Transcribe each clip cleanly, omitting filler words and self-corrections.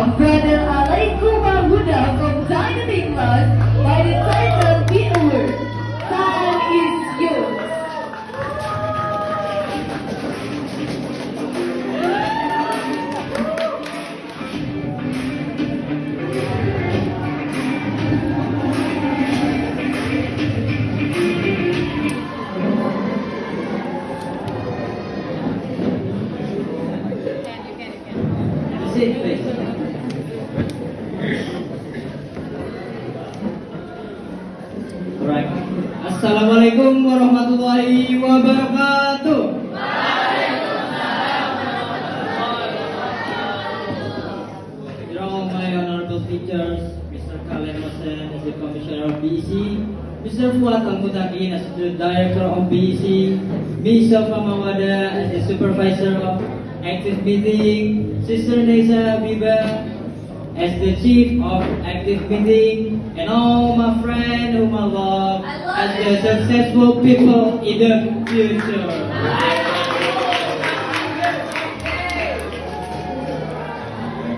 welcome Brother Alay Kumar Huda from Dynamic Plus by the title Be Aware. Time is yours. Sit, please. Alright. Assalamualaikum warahmatullahi wabarakatuh. Dear all my honorable teachers, Mr. Khaled Hossain as the Commissioner of BEC, Mr. Fuad Al-Mutakin as the Director of BEC, Ms. Sofa Mawada as the Supervisor of Active Meeting, Sister Neza Biba as the Chief of Active Meeting, and all my friends whom I love as the successful people in the future.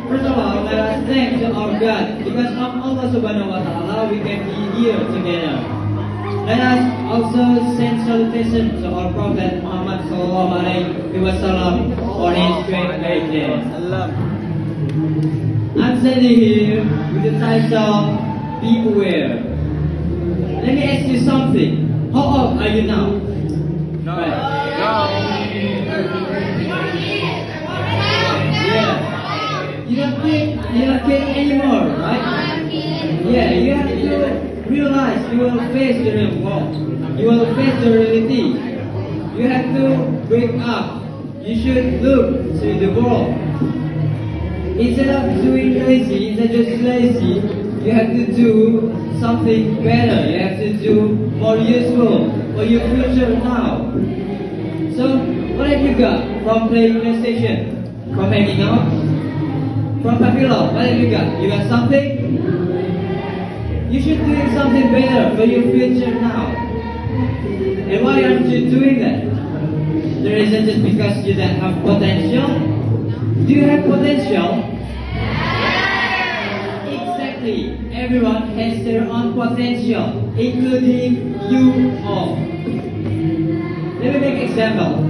First of all, let us thank to our God, because of Allah Subhanahu wa Ta'ala we can be here together. Let us also send salutation to our Prophet Muhammad Sallallahu Alaihi Wasallam for his great birthday. I'm standing here with the title Be Aware. Let me ask you something. How old are you now? No. Right. No. Yeah. You're not kid anymore, right? Yeah, you have to realize you will face the real world. You will face the reality. You have to wake up. You should look to the world. Instead of doing lazy, instead of just lazy, you have to do something better. You have to do more useful for your future now. So, what have you got from playing PlayStation? From hanging out? From Puppy Love? What have you got? You got something? You should do something better for your future now. And why aren't you doing that? The reason just because you don't have potential? Do you have potential? Exactly. Everyone has their own potential, including you all. Let me make an example.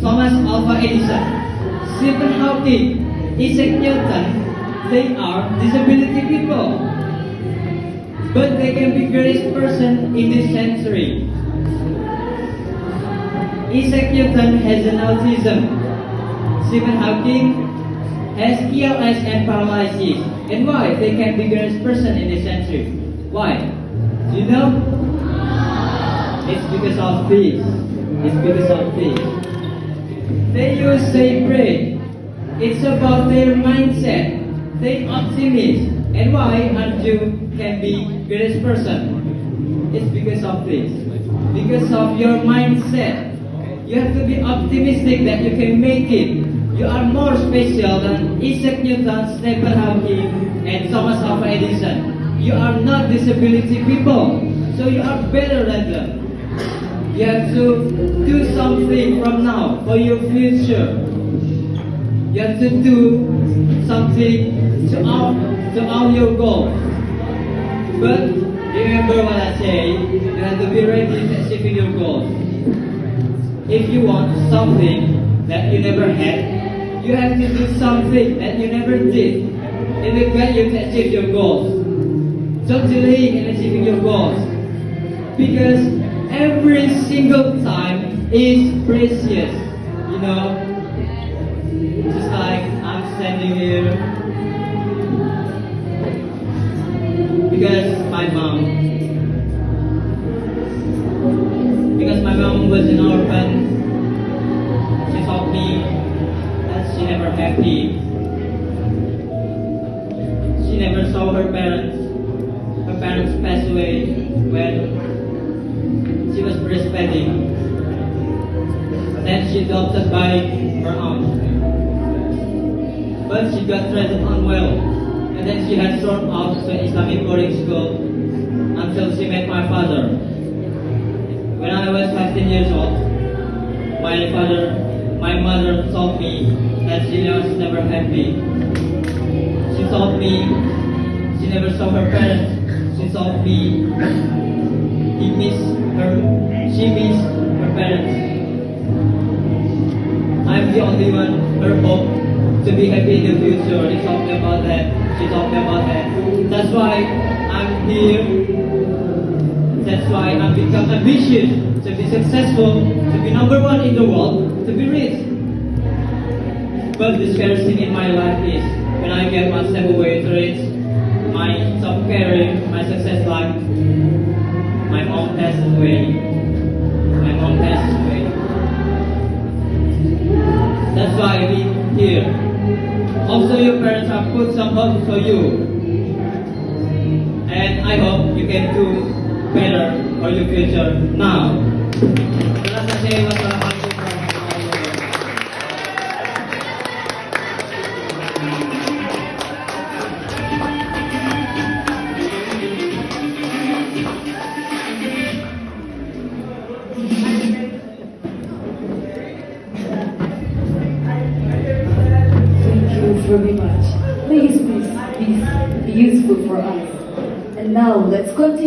Thomas Alva Edison, Stephen Hawking, Isaac Newton, they are disability people. But they can be greatest person in this century. Isaac Newton has an autism. Stephen Hawking has ELS and paralysis. And why they can be greatest person in this century? Why? Do you know? It's because of this. It's because of this. They use their brain. It's about their mindset. They optimist. And why aren't you can be greatest person? It's because of this. Because of your mindset. You have to be optimistic that you can make it. You are more special than Isaac Newton, Stephen Hawking, and Thomas Alva Edison. You are not disability people. So you are better than them. You have to do something from now for your future. You have to do something to all your goals. But remember what I say, you have to be ready to achieve your goals. If you want something that you never had, you have to do something that you never did. It will get you to achieve your goals. Don't delay in achieving your goals. Because every single time is precious. You know? Just like I'm standing here. Because my mom was an orphan, she taught me that she never happy. She never saw her parents. Her parents passed away when she was breastfeeding. Then she adopted by her aunt. But she got treated unwell. And then she had thrown out to Islamic boarding school until she met my father. When I was 15 years old, my mother told me that she was never happy. She me, she never saw her parents. She saw me. He missed her. She missed her parents. I'm the only one, her hope to be happy in the future. He talked about that. She talked about that. That's why I'm here. That's why I'm become ambitious to be successful, to be number one in the world, to be rich. But the scariest thing in my life is when I get one step away to reach my top career, my success life, my mom passed away. My mom passed away. That's why I'm here. Also, your parents have put some hope for you. And I hope you can do better for your future now. Terima kasih. Wassalamualaikum warahmatullahi wabarakatuh. Thank you very much. Please be useful for us. And now let's continue.